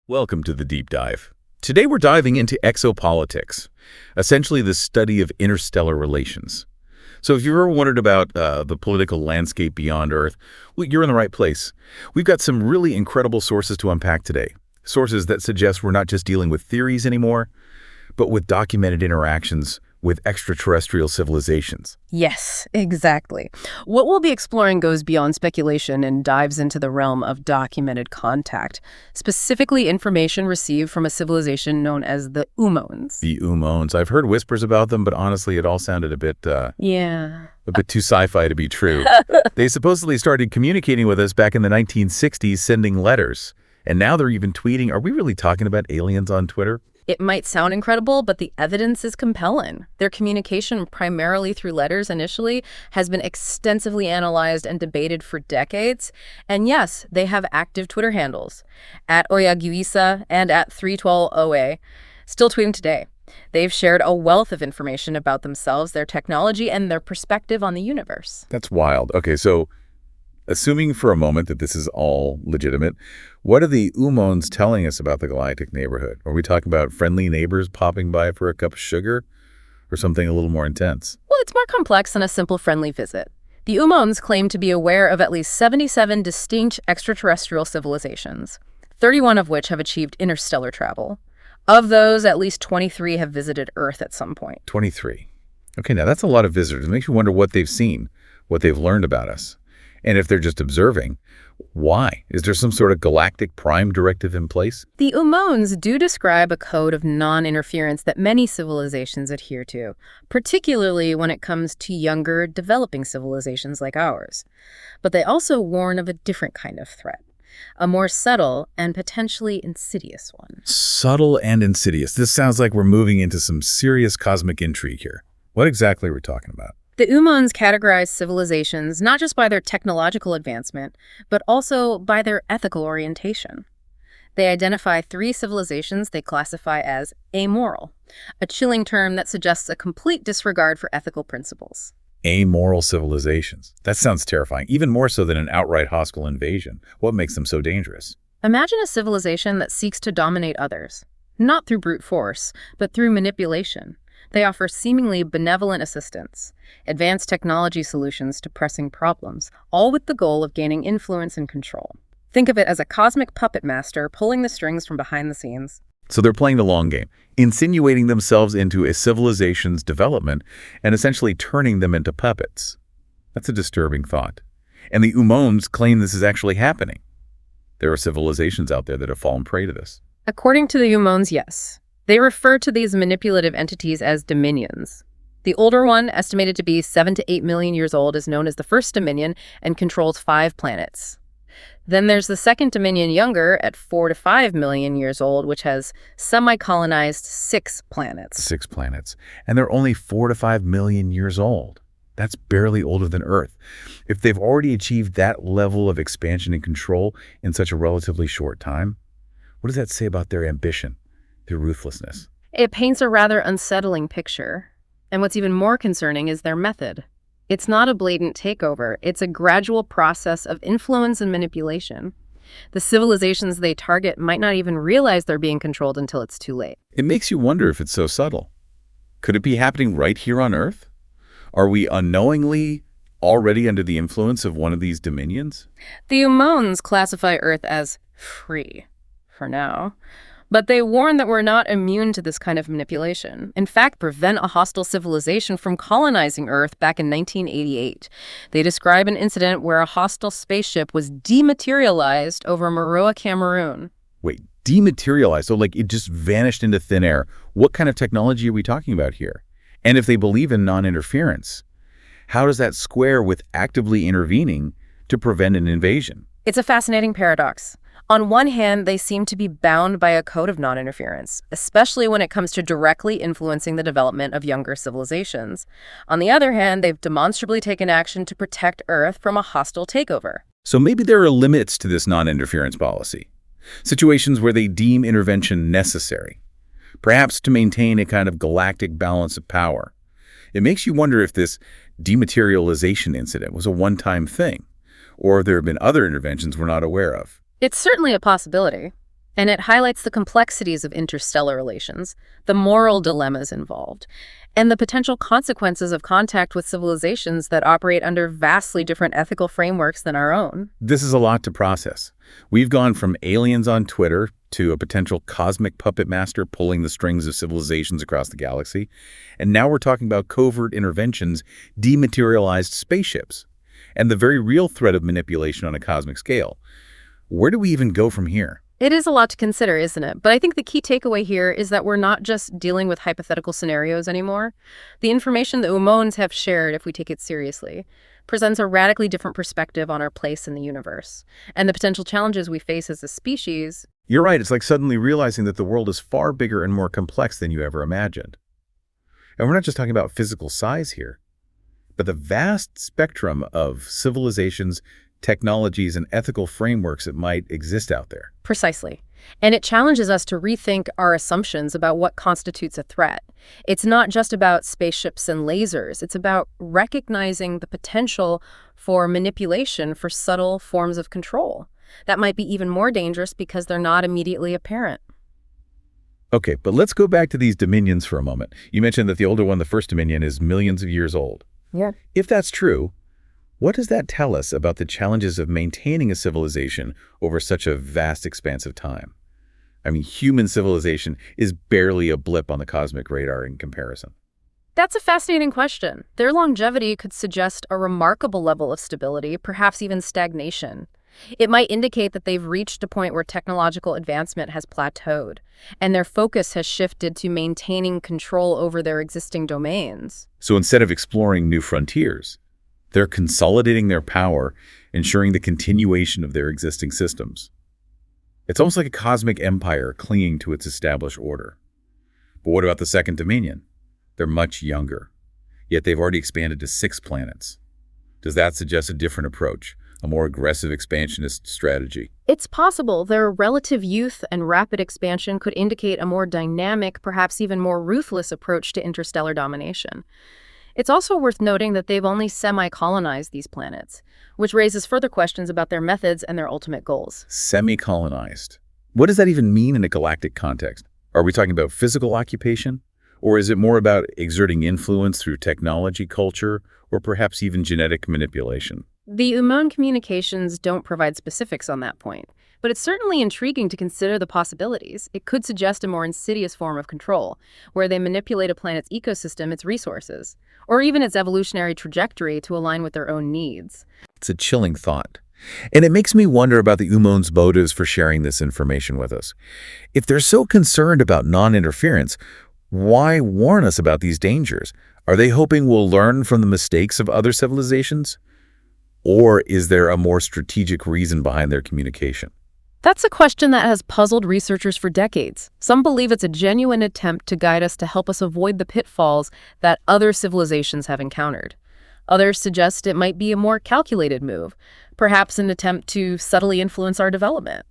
Welcome to the Deep Dive. Today we're diving into exopolitics, essentially the study of interstellar relations. So if you've ever wondered about the political landscape beyond Earth, well, you're in the right place. We've got some really incredible sources to unpack today. Sources that suggest we're not just dealing with theories anymore, but with documented interactions with extraterrestrial civilizations. Yes, exactly. What we'll be exploring goes beyond speculation and dives into the realm of documented contact, specifically information received from a civilization known as the O.O.Ns. The O.O.Ns. I've heard whispers about them, but honestly, it all sounded a bit too sci-fi to be true. They supposedly started communicating with us back in the 1960s, sending letters. And now they're even tweeting. Are we really talking about aliens on Twitter? It might sound incredible, but the evidence is compelling. Their communication, primarily through letters initially, has been extensively analyzed and debated for decades. And yes, they have active Twitter handles, @Oyaguisa and @312OA, still tweeting today. They've shared a wealth of information about themselves, their technology, and their perspective on the universe. That's wild. Okay, so assuming for a moment that this is all legitimate, what are the O.O.Ns telling us about the galactic neighborhood? Are we talking about friendly neighbors popping by for a cup of sugar or something a little more intense? Well, it's more complex than a simple friendly visit. The O.O.Ns claim to be aware of at least 77 distinct extraterrestrial civilizations, 31 of which have achieved interstellar travel. Of those, at least 23 have visited Earth at some point. 23. Okay, now that's a lot of visitors. It makes you wonder what they've seen, what they've learned about us. And if they're just observing, why? Is there some sort of galactic prime directive in place? The O.O.Ns do describe a code of non-interference that many civilizations adhere to, particularly when it comes to younger, developing civilizations like ours. But they also warn of a different kind of threat, a more subtle and potentially insidious one. Subtle and insidious. This sounds like we're moving into some serious cosmic intrigue here. What exactly are we talking about? The O.O.Ns categorize civilizations not just by their technological advancement, but also by their ethical orientation. They identify 3 civilizations they classify as amoral, a chilling term that suggests a complete disregard for ethical principles. Amoral civilizations. That sounds terrifying, even more so than an outright hostile invasion. What makes them so dangerous? Imagine a civilization that seeks to dominate others, not through brute force, but through manipulation. They offer seemingly benevolent assistance, advanced technology solutions to pressing problems, all with the goal of gaining influence and control. Think of it as a cosmic puppet master pulling the strings from behind the scenes. So they're playing the long game, insinuating themselves into a civilization's development and essentially turning them into puppets. That's a disturbing thought. And the O.O.Ns claim this is actually happening. There are civilizations out there that have fallen prey to this. According to the O.O.Ns, yes. They refer to these manipulative entities as dominions. The older one, estimated to be 7 to 8 million years old, is known as the first dominion and controls 5 planets. Then there's the second dominion, younger, at 4 to 5 million years old, which has semi-colonized 6 planets. 6 planets. And they're only 4 to 5 million years old. That's barely older than Earth. If they've already achieved that level of expansion and control in such a relatively short time, what does that say about their ambition? Their ruthlessness? It paints a rather unsettling picture. And what's even more concerning is their method. It's not a blatant takeover. It's a gradual process of influence and manipulation. The civilizations they target might not even realize they're being controlled until it's too late. It makes you wonder if it's so subtle. Could it be happening right here on Earth? Are we unknowingly already under the influence of one of these dominions? The O.O.Ns classify Earth as free, for now. But they warn that we're not immune to this kind of manipulation. In fact, prevent a hostile civilization from colonizing Earth back in 1988. They describe an incident where a hostile spaceship was dematerialized over Maroa, Cameroon. Wait, dematerialized? So like it just vanished into thin air. What kind of technology are we talking about here? And if they believe in non-interference, how does that square with actively intervening to prevent an invasion? It's a fascinating paradox. On one hand, they seem to be bound by a code of non-interference, especially when it comes to directly influencing the development of younger civilizations. On the other hand, they've demonstrably taken action to protect Earth from a hostile takeover. So maybe there are limits to this non-interference policy, situations where they deem intervention necessary, perhaps to maintain a kind of galactic balance of power. It makes you wonder if this dematerialization incident was a one-time thing, or if there have been other interventions we're not aware of. It's certainly a possibility. And it highlights the complexities of interstellar relations, the moral dilemmas involved, and the potential consequences of contact with civilizations that operate under vastly different ethical frameworks than our own. This is a lot to process. We've gone from aliens on Twitter to a potential cosmic puppet master pulling the strings of civilizations across the galaxy, and now we're talking about covert interventions, dematerialized spaceships, and the very real threat of manipulation on a cosmic scale. Where do we even go from here? It is a lot to consider, isn't it? But I think the key takeaway here is that we're not just dealing with hypothetical scenarios anymore. The information the O.O.Ns have shared, if we take it seriously, presents a radically different perspective on our place in the universe and the potential challenges we face as a species. You're right. It's like suddenly realizing that the world is far bigger and more complex than you ever imagined. And we're not just talking about physical size here, but the vast spectrum of civilizations, technologies, and ethical frameworks that might exist out there. Precisely. And it challenges us to rethink our assumptions about what constitutes a threat. It's not just about spaceships and lasers. It's about recognizing the potential for manipulation for subtle forms of control that might be even more dangerous because they're not immediately apparent. Okay, but let's go back to these dominions for a moment. You mentioned that the older one, the first dominion, is millions of years old. Yeah. If that's true, what does that tell us about the challenges of maintaining a civilization over such a vast expanse of time? I mean, human civilization is barely a blip on the cosmic radar in comparison. That's a fascinating question. Their longevity could suggest a remarkable level of stability, perhaps even stagnation. It might indicate that they've reached a point where technological advancement has plateaued, and their focus has shifted to maintaining control over their existing domains. So instead of exploring new frontiers, they're consolidating their power, ensuring the continuation of their existing systems. It's almost like a cosmic empire clinging to its established order. But what about the second dominion? They're much younger, yet they've already expanded to 6 planets. Does that suggest a different approach, a more aggressive expansionist strategy? It's possible their relative youth and rapid expansion could indicate a more dynamic, perhaps even more ruthless approach to interstellar domination. It's also worth noting that they've only semi-colonized these planets, which raises further questions about their methods and their ultimate goals. Semi-colonized. What does that even mean in a galactic context? Are we talking about physical occupation? Or is it more about exerting influence through technology, culture, or perhaps even genetic manipulation? The O.O.N communications don't provide specifics on that point, but it's certainly intriguing to consider the possibilities. It could suggest a more insidious form of control, where they manipulate a planet's ecosystem, its resources, or even its evolutionary trajectory to align with their own needs. It's a chilling thought. And it makes me wonder about the O.O.N's motives for sharing this information with us. If they're so concerned about non-interference, why warn us about these dangers? Are they hoping we'll learn from the mistakes of other civilizations? Or is there a more strategic reason behind their communication? That's a question that has puzzled researchers for decades. Some believe it's a genuine attempt to guide us to help us avoid the pitfalls that other civilizations have encountered. Others suggest it might be a more calculated move, perhaps an attempt to subtly influence our development,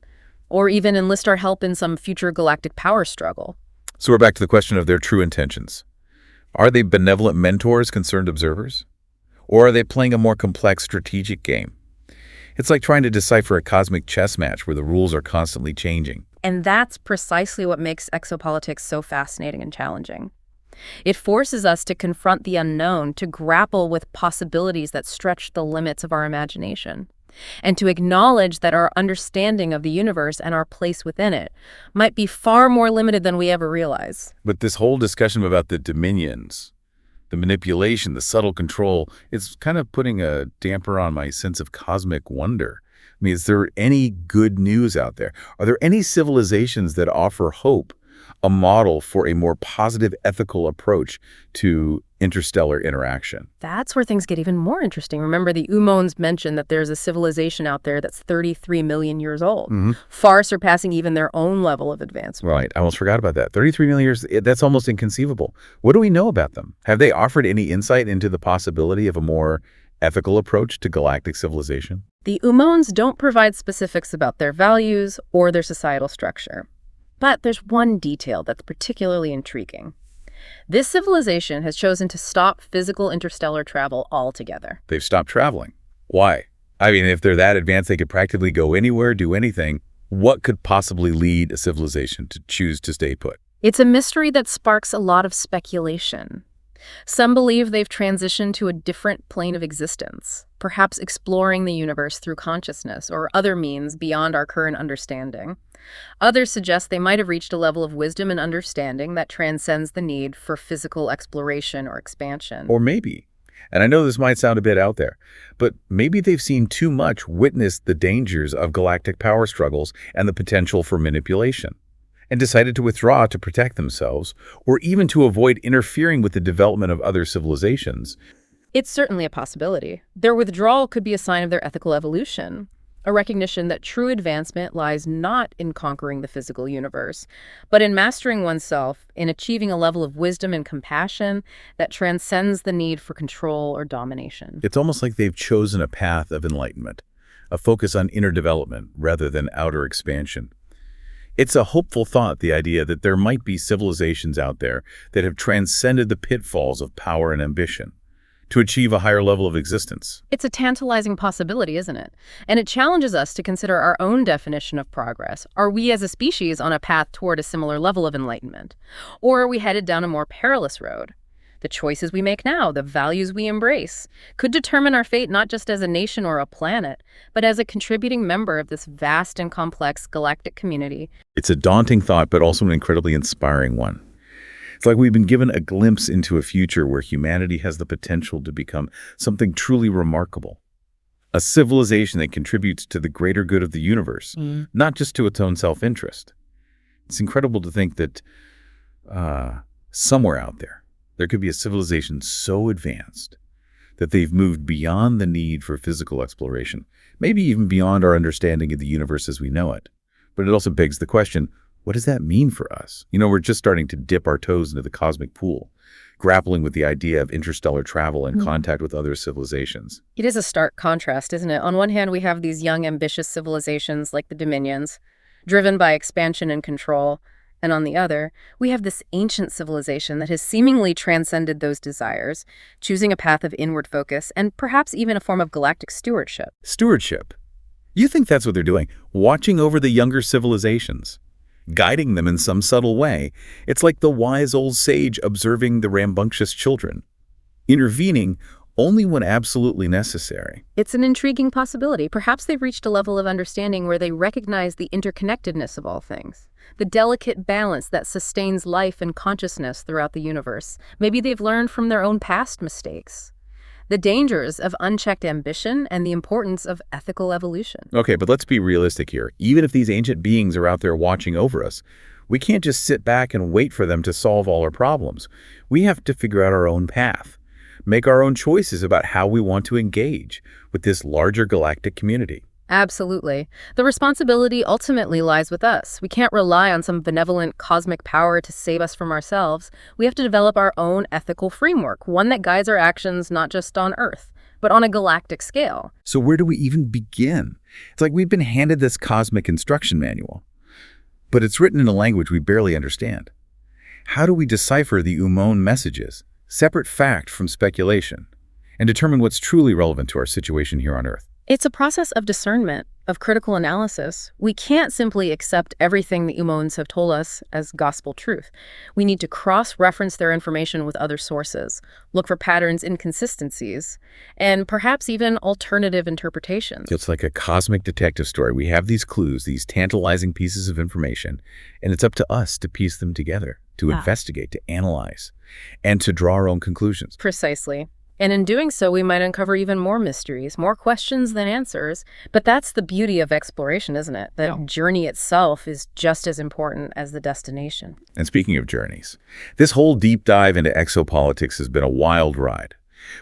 or even enlist our help in some future galactic power struggle. So we're back to the question of their true intentions. Are they benevolent mentors, concerned observers? Or are they playing a more complex strategic game? It's like trying to decipher a cosmic chess match where the rules are constantly changing. And that's precisely what makes exopolitics so fascinating and challenging. It forces us to confront the unknown, to grapple with possibilities that stretch the limits of our imagination, and to acknowledge that our understanding of the universe and our place within it might be far more limited than we ever realize. But this whole discussion about the dominions, the manipulation, the subtle control, it's kind of putting a damper on my sense of cosmic wonder. I mean, is there any good news out there? Are there any civilizations that offer hope, a model for a more positive ethical approach to interstellar interaction? That's where things get even more interesting. Remember, the O.O.Ns mentioned that there's a civilization out there that's 33 million years old, far surpassing even their own level of advancement. Right. I almost forgot about that. 33 million years, that's almost inconceivable. What do we know about them? Have they offered any insight into the possibility of a more ethical approach to galactic civilization? The O.O.Ns don't provide specifics about their values or their societal structure. But there's one detail that's particularly intriguing. This civilization has chosen to stop physical interstellar travel altogether. They've stopped traveling. Why? I mean, if they're that advanced, they could practically go anywhere, do anything. What could possibly lead a civilization to choose to stay put? It's a mystery that sparks a lot of speculation. Some believe they've transitioned to a different plane of existence, perhaps exploring the universe through consciousness or other means beyond our current understanding. Others suggest they might have reached a level of wisdom and understanding that transcends the need for physical exploration or expansion. Or maybe, and I know this might sound a bit out there, but maybe they've seen too much, witnessed the dangers of galactic power struggles and the potential for manipulation, and decided to withdraw to protect themselves, or even to avoid interfering with the development of other civilizations. It's certainly a possibility. Their withdrawal could be a sign of their ethical evolution, a recognition that true advancement lies not in conquering the physical universe, but in mastering oneself, in achieving a level of wisdom and compassion that transcends the need for control or domination. It's almost like they've chosen a path of enlightenment, a focus on inner development rather than outer expansion. It's a hopeful thought, the idea that there might be civilizations out there that have transcended the pitfalls of power and ambition to achieve a higher level of existence. It's a tantalizing possibility, isn't it? And it challenges us to consider our own definition of progress. Are we as a species on a path toward a similar level of enlightenment? Or are we headed down a more perilous road? The choices we make now, the values we embrace, could determine our fate not just as a nation or a planet, but as a contributing member of this vast and complex galactic community. It's a daunting thought, but also an incredibly inspiring one. It's like we've been given a glimpse into a future where humanity has the potential to become something truly remarkable. A civilization that contributes to the greater good of the universe, not just to its own self-interest. It's incredible to think that somewhere out there could be a civilization so advanced that they've moved beyond the need for physical exploration, maybe even beyond our understanding of the universe as we know it. But it also begs the question, what does that mean for us? You know, we're just starting to dip our toes into the cosmic pool, grappling with the idea of interstellar travel and contact with other civilizations. It is a stark contrast, isn't it? On one hand, we have these young, ambitious civilizations like the Dominions, driven by expansion and control. And on the other, we have this ancient civilization that has seemingly transcended those desires, choosing a path of inward focus and perhaps even a form of galactic stewardship. Stewardship. You think that's what they're doing, watching over the younger civilizations, guiding them in some subtle way. It's like the wise old sage observing the rambunctious children, intervening only when absolutely necessary. It's an intriguing possibility. Perhaps they've reached a level of understanding where they recognize the interconnectedness of all things, the delicate balance that sustains life and consciousness throughout the universe. Maybe they've learned from their own past mistakes, the dangers of unchecked ambition and the importance of ethical evolution. Okay, but let's be realistic here. Even if these ancient beings are out there watching over us, we can't just sit back and wait for them to solve all our problems. We have to figure out our own path, make our own choices about how we want to engage with this larger galactic community. Absolutely. The responsibility ultimately lies with us. We can't rely on some benevolent cosmic power to save us from ourselves. We have to develop our own ethical framework, one that guides our actions not just on Earth, but on a galactic scale. So where do we even begin? It's like we've been handed this cosmic instruction manual, but it's written in a language we barely understand. How do we decipher the O.O.N messages, separate fact from speculation, and determine what's truly relevant to our situation here on Earth? It's a process of discernment, of critical analysis. We can't simply accept everything the O.O.Ns have told us as gospel truth. We need to cross-reference their information with other sources, look for patterns, inconsistencies, and perhaps even alternative interpretations. It's like a cosmic detective story. We have these clues, these tantalizing pieces of information, and it's up to us to piece them together, to investigate, to analyze, and to draw our own conclusions. Precisely. And in doing so, we might uncover even more mysteries, more questions than answers. But that's the beauty of exploration, isn't it? The journey itself is just as important as the destination. And speaking of journeys, this whole deep dive into exopolitics has been a wild ride.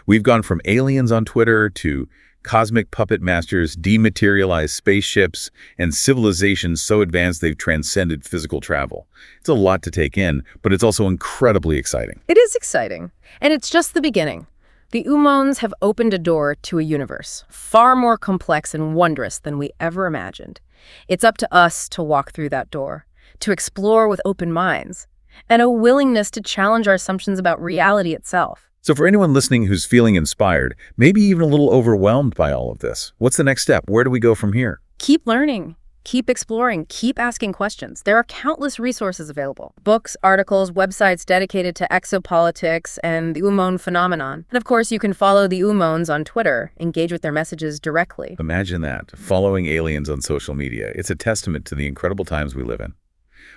We've gone from aliens on Twitter to cosmic puppet masters, dematerialized spaceships, and civilizations so advanced they've transcended physical travel. It's a lot to take in, but it's also incredibly exciting. It is exciting. And it's just the beginning. The O.O.Ns have opened a door to a universe far more complex and wondrous than we ever imagined. It's up to us to walk through that door, to explore with open minds, and a willingness to challenge our assumptions about reality itself. So for anyone listening who's feeling inspired, maybe even a little overwhelmed by all of this, what's the next step? Where do we go from here? Keep learning. Keep exploring, keep asking questions. There are countless resources available. Books, articles, websites dedicated to exopolitics and the O.O.N phenomenon. And of course, you can follow the O.O.Ns on Twitter, engage with their messages directly. Imagine that, following aliens on social media. It's a testament to the incredible times we live in,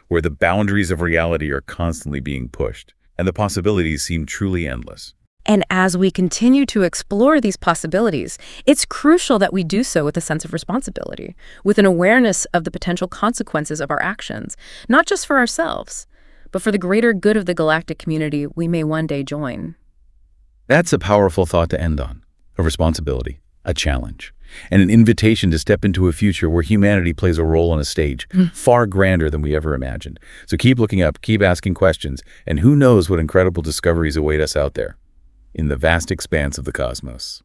where the boundaries of reality are constantly being pushed, and the possibilities seem truly endless. And as we continue to explore these possibilities, it's crucial that we do so with a sense of responsibility, with an awareness of the potential consequences of our actions, not just for ourselves, but for the greater good of the galactic community we may one day join. That's a powerful thought to end on. A responsibility, a challenge, and an invitation to step into a future where humanity plays a role on a stage far grander than we ever imagined. So keep looking up, keep asking questions, and who knows what incredible discoveries await us out there in the vast expanse of the cosmos.